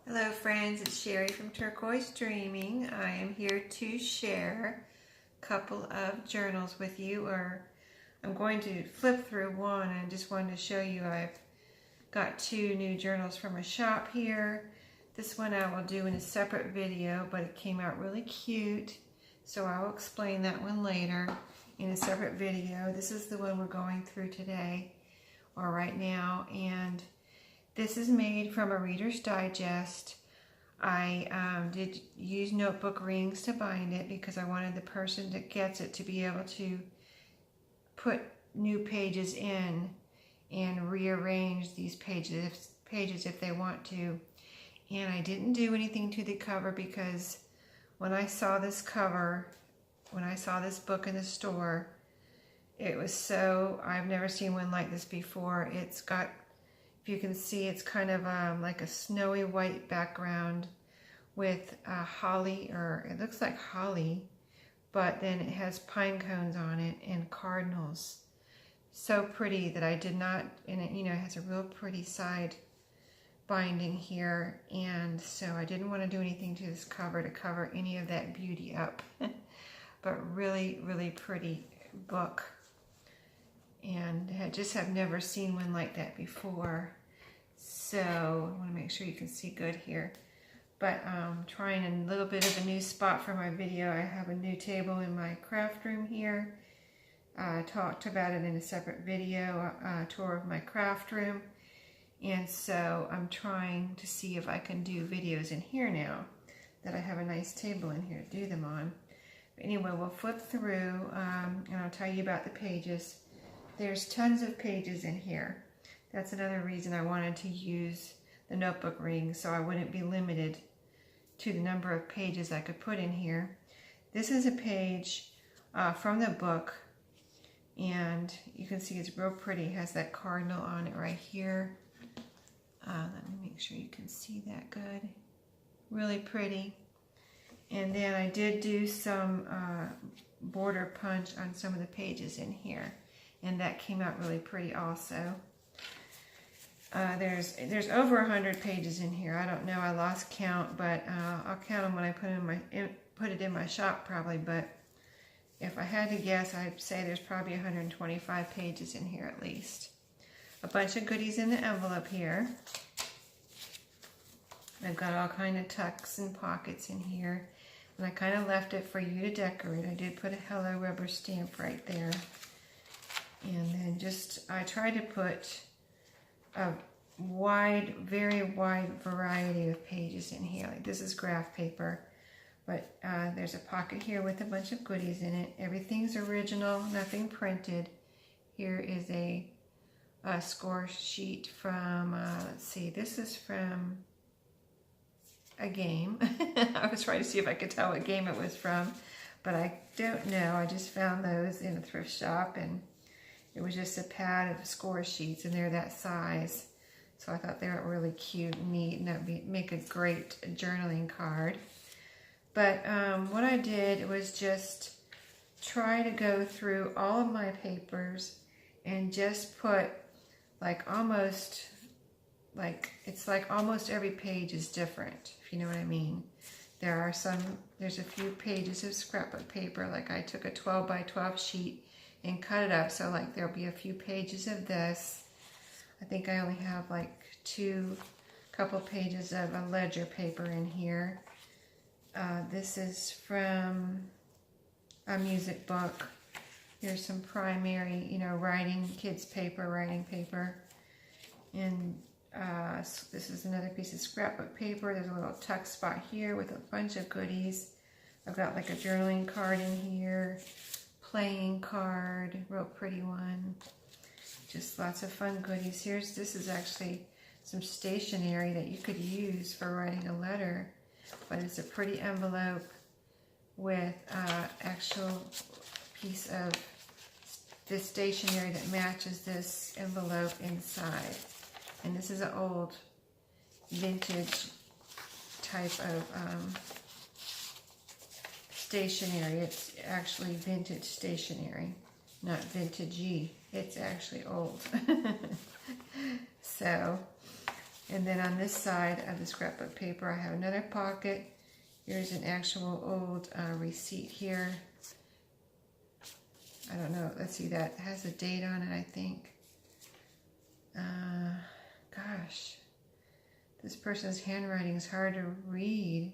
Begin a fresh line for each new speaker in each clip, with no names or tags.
Hello friends, it's Sherry from Turquoise Dreaming. I am here to share a couple of journals with you, or I'm going to flip through one and just wanted to show you I've got two new journals from a shop here. This one I will do in a separate video, but it came out really cute, so I will explain that one later in a separate video. This is the one we're going through today, or right now, and this is made from a Reader's Digest. I did use notebook rings to bind it because I wanted the person that gets it to be able to put new pages in and rearrange these pages if they want to. And I didn't do anything to the cover because when I saw this cover, when I saw this book in the store, it was so, I've never seen one like this before. It's got, if you can see, it's kind of like a snowy white background with holly, or it looks like holly, but then it has pine cones on it and cardinals. So pretty that I did not, and it, it has a real pretty side binding here, and so I didn't want to do anything to this cover to cover any of that beauty up. But really, really pretty book. And I just have never seen one like that before. So I want to make sure you can see good here. But trying a little bit of a new spot for my video. I have a new table in my craft room here. I talked about it in a separate video, tour of my craft room. And so I'm trying to see if I can do videos in here now that I have a nice table in here to do them on. But anyway, we'll flip through and I'll tell you about the pages. There's tons of pages in here. That's another reason I wanted to use the notebook ring, so I wouldn't be limited to the number of pages I could put in here. This is a page from the book, and you can see it's real pretty. It has that cardinal on it right here. Let me make sure you can see that good. Really pretty. And then I did do some border punch on some of the pages in here, and that came out really pretty also. There's over 100 pages in here. I don't know, I lost count, but I'll count them when I put it in my shop probably. But if I had to guess, I'd say there's probably 125 pages in here at least. A bunch of goodies in the envelope here. I've got all kind of tucks and pockets in here, and I kind of left it for you to decorate. I did put a hello rubber stamp right there, and then I tried to put a very wide variety of pages in here. Like this is graph paper, but there's a pocket here with a bunch of goodies in it. Everything's original, nothing printed. Here is a score sheet from, let's see, this is from a game. I was trying to see if I could tell what game it was from, but I don't know. I just found those in a thrift shop, and it was just a pad of score sheets, and they're that size. So I thought they were really cute and neat, and that would make a great journaling card. But what I did was just try to go through all of my papers and just put it's like almost every page is different, if you know what I mean. There's a few pages of scrapbook paper, like I took a 12 by 12 sheet and cut it up, so like there'll be a few pages of this. I think I only have like couple pages of a ledger paper in here. This is from a music book. Here's some primary, writing paper. And this is another piece of scrapbook paper. There's a little tuck spot here with a bunch of goodies. I've got like a journaling card in here, playing card, real pretty one. Just lots of fun goodies. This is actually some stationery that you could use for writing a letter, but it's a pretty envelope with actual piece of this stationery that matches this envelope inside. And this is an old vintage type of stationery. It's actually vintage stationery, not vintagey. It's actually old. So And then on this side of the scrapbook paper, I have another pocket. Here's an actual old receipt here. I don't know, let's see, that has a date on it, I think. Gosh, this person's handwriting is hard to read.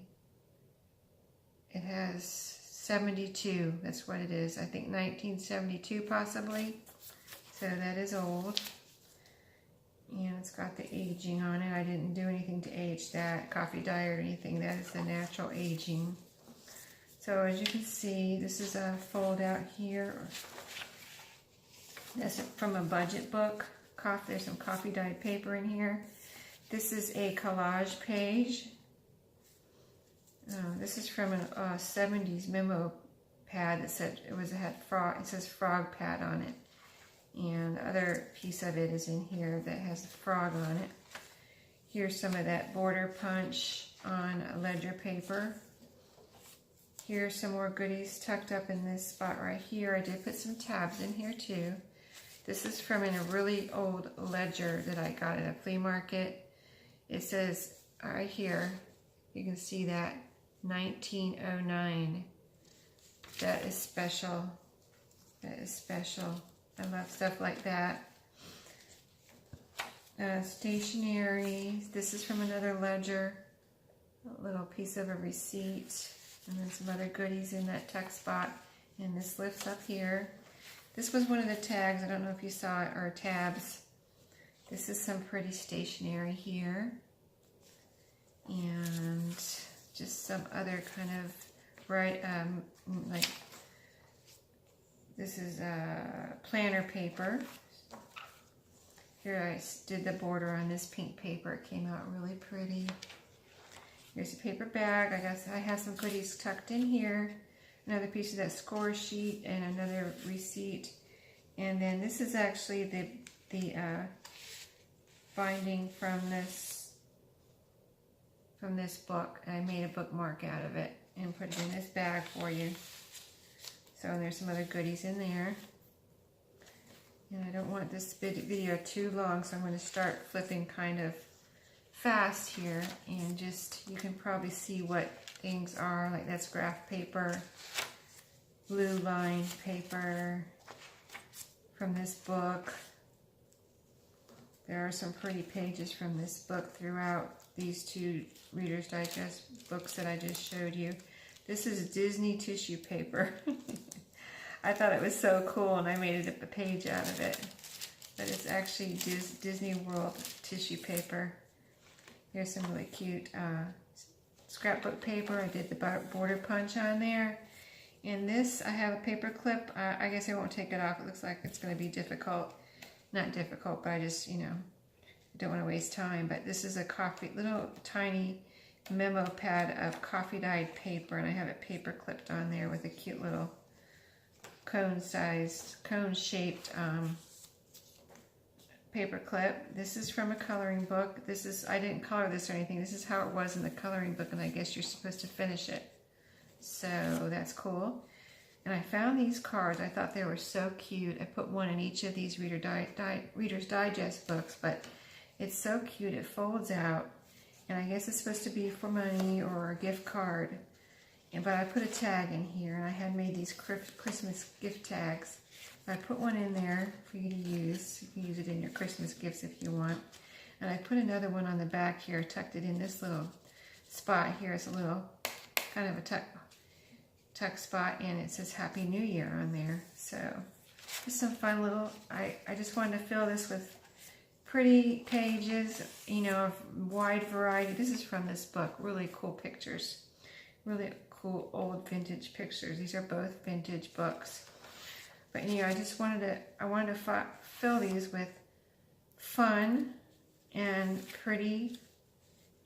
It has 72, that's what it is. I think 1972 possibly. So that is old. And it's got the aging on it. I didn't do anything to age that, coffee dye or anything. That is the natural aging. So as you can see, this is a fold out here. That's from a budget book. There's some coffee dyed paper in here. This is a collage page. This is from a 70s memo pad that said it says frog pad on it. And the other piece of it is in here that has a frog on it. Here's some of that border punch on ledger paper. Here's some more goodies tucked up in this spot right here. I did put some tabs in here too. This is from a really old ledger that I got at a flea market. It says right here, you can see that 1909. That is special. That is special. I love stuff like that. Stationery. This is from another ledger. A little piece of a receipt. And then some other goodies in that tuck spot. And this lifts up here. This was one of the tags. I don't know if you saw it, or tabs. This is some pretty stationery here. And just some other kind of like, this is planner paper. Here I did the border on this pink paper. It came out really pretty. Here's a paper bag. I guess I have some goodies tucked in here. Another piece of that score sheet and another receipt. And then this is actually the binding from this book. I made a bookmark out of it and put it in this bag for you. So there's some other goodies in there. And I don't want this video too long, so I'm going to start flipping kind of fast here, and just, you can probably see what things are. Like that's graph paper, blue lined paper from this book. There are some pretty pages from this book throughout these two Reader's Digest books that I just showed you. This is Disney tissue paper. I thought it was so cool, and I made a page out of it. But it's actually Disney World tissue paper. Here's some really cute scrapbook paper. I did the border punch on there. And this, I have a paper clip. I guess I won't take it off. It looks like it's going to be difficult. Not difficult, but I just, I don't want to waste time. But this is a little tiny memo pad of coffee dyed paper. And I have it paper clipped on there with a cute little cone-shaped paper clip. This is from a coloring book. I didn't color this or anything. This is how it was in the coloring book, and I guess you're supposed to finish it. So that's cool. And I found these cards. I thought they were so cute. I put one in each of these Reader's Digest books, but it's so cute. It folds out, and I guess it's supposed to be for money or a gift card. But I put a tag in here, and I had made these Christmas gift tags. I put one in there for you to use. You can use it in your Christmas gifts if you want. And I put another one on the back here, tucked it in this little spot here. It's a little kind of a tuck spot, and it says Happy New Year on there. So just some fun little, I just wanted to fill this with pretty pages, of wide variety. This is from this book. Really cool pictures. Really cool old vintage pictures. These are both vintage books. But I wanted to fill these with fun and pretty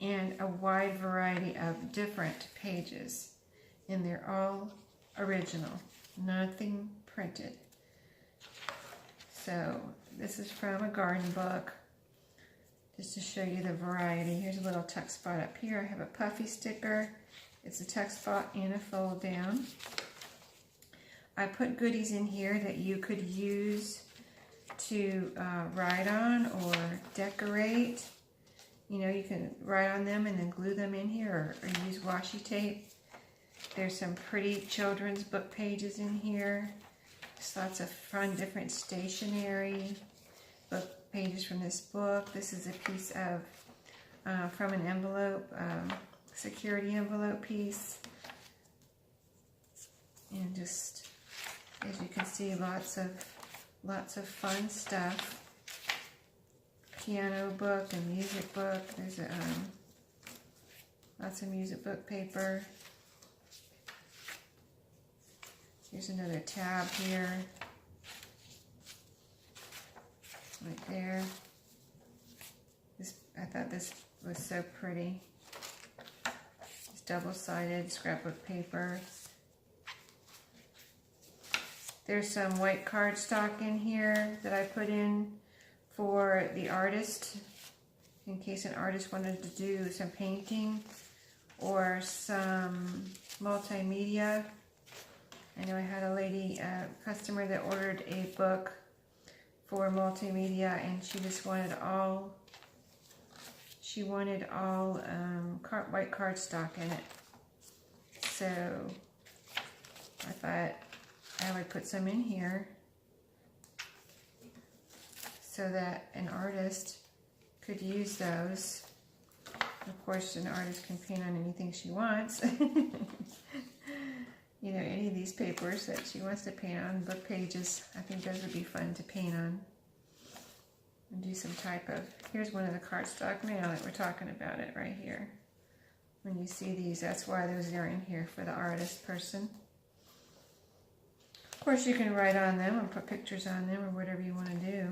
and a wide variety of different pages. And they're all original, nothing printed. So this is from a garden book, just to show you the variety. Here's a little tuck spot up here. I have a puffy sticker. It's a tuck spot and a fold down. I put goodies in here that you could use to write on or decorate. You know, you can write on them and then glue them in here, or use washi tape. There's some pretty children's book pages in here. Just lots of fun, different stationery book pages from this book. This is a piece of, from an envelope, security envelope piece. And just, as you can see, lots of fun stuff. Piano book and music book. There's lots of music book paper. Here's another tab here. Right there. I thought this was so pretty. It's double-sided scrapbook paper. There's some white cardstock in here that I put in for the artist, in case an artist wanted to do some painting or some multimedia. I know I had a lady, customer that ordered a book for multimedia, and she just wanted all, white cardstock in it. So I thought I would put some in here so that an artist could use those. Of course, an artist can paint on anything she wants. You know, any of these papers that she wants to paint on, book pages, I think those would be fun to paint on. And do some type of, here's one of the cardstock now that we're talking about it right here. When you see these, that's why those are in here, for the artist person. Of course, you can write on them and put pictures on them or whatever you want to do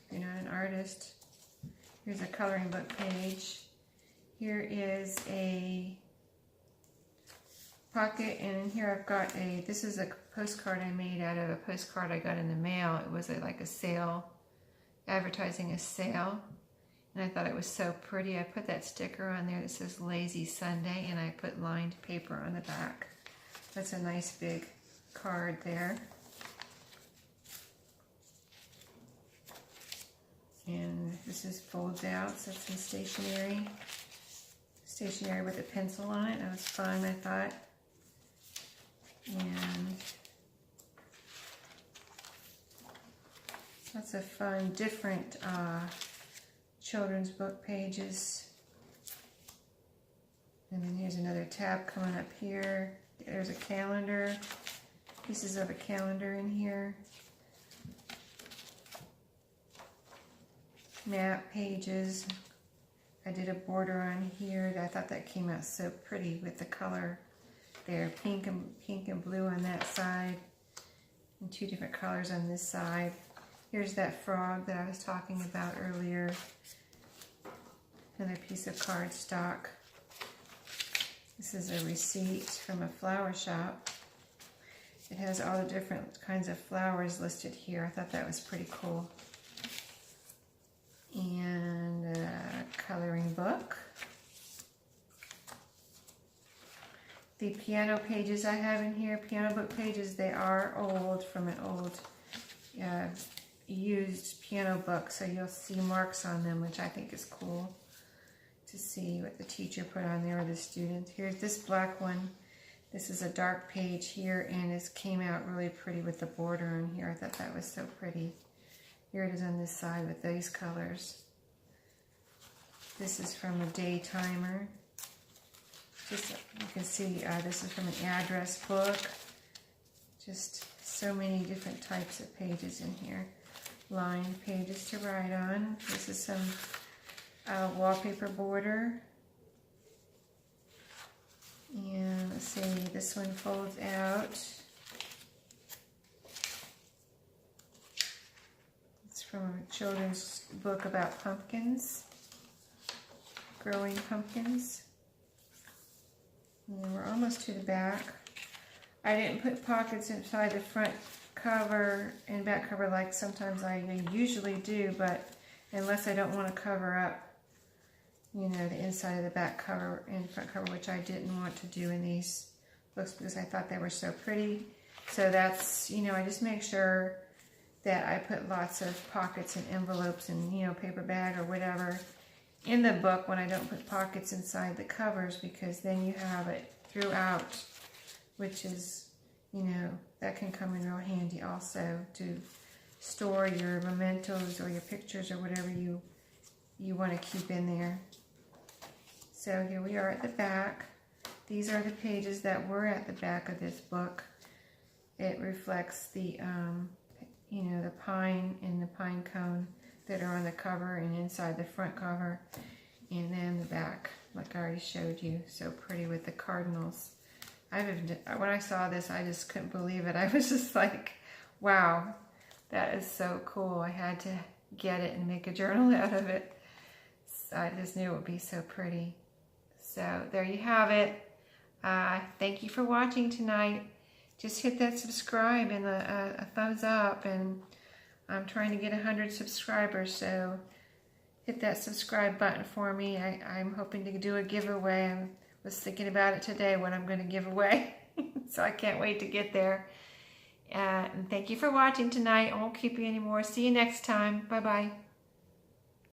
if you're not an artist. Here's a coloring book page. Here is a pocket, and in here I've got this is a postcard I made out of a postcard I got in the mail. It was like a sale, advertising a sale, and I thought it was so pretty. I put that sticker on there that says Lazy Sunday, and I put lined paper on the back. That's a nice big card there. And this is folds out, so it's some stationery. Stationery with a pencil on it. That was fun, I thought. And lots of fun, different children's book pages. And then here's another tab coming up here. There's a calendar, pieces of a calendar in here. Map pages. I did a border on here. I thought that came out so pretty with the color there, pink and blue on that side, and two different colors on this side. Here's that frog that I was talking about earlier. Another piece of cardstock. This is a receipt from a flower shop. It has all the different kinds of flowers listed here. I thought that was pretty cool. And a coloring book. The piano pages I have in here, piano book pages, they are old, from an old used piano book, so you'll see marks on them, which I think is cool to see what the teacher put on there or the student. Here's this black one. This is a dark page here, and it came out really pretty with the border on here. I thought that was so pretty. Here it is on this side with these colors. This is from a day timer. Just, you can see this is from an address book. Just so many different types of pages in here. Lined pages to write on. This is some wallpaper border. And let's see, this one folds out. It's from a children's book about pumpkins. Growing pumpkins. And we're almost to the back. I didn't put pockets inside the front cover and back cover like sometimes I usually do, but unless I don't want to cover up, you know, the inside of the back cover and front cover, which I didn't want to do in these books because I thought they were so pretty. So that's, you know, I just make sure that I put lots of pockets and envelopes and, you know, paper bag or whatever in the book when I don't put pockets inside the covers, because then you have it throughout, which is, you know, that can come in real handy also to store your mementos or your pictures or whatever you want to keep in there. So here we are at the back. These are the pages that were at the back of this book. It reflects the, you know, the pine and the pine cone that are on the cover and inside the front cover. And then the back, like I already showed you, so pretty with the cardinals. When I saw this, I just couldn't believe it. I was just like, wow, that is so cool. I had to get it and make a journal out of it. So I just knew it would be so pretty. So there you have it. Thank you for watching tonight. Just hit that subscribe and a thumbs up. And I'm trying to get 100 subscribers, so hit that subscribe button for me. I'm hoping to do a giveaway. I was thinking about it today, what I'm going to give away. So I can't wait to get there. And thank you for watching tonight. I won't keep you anymore. See you next time. Bye-bye.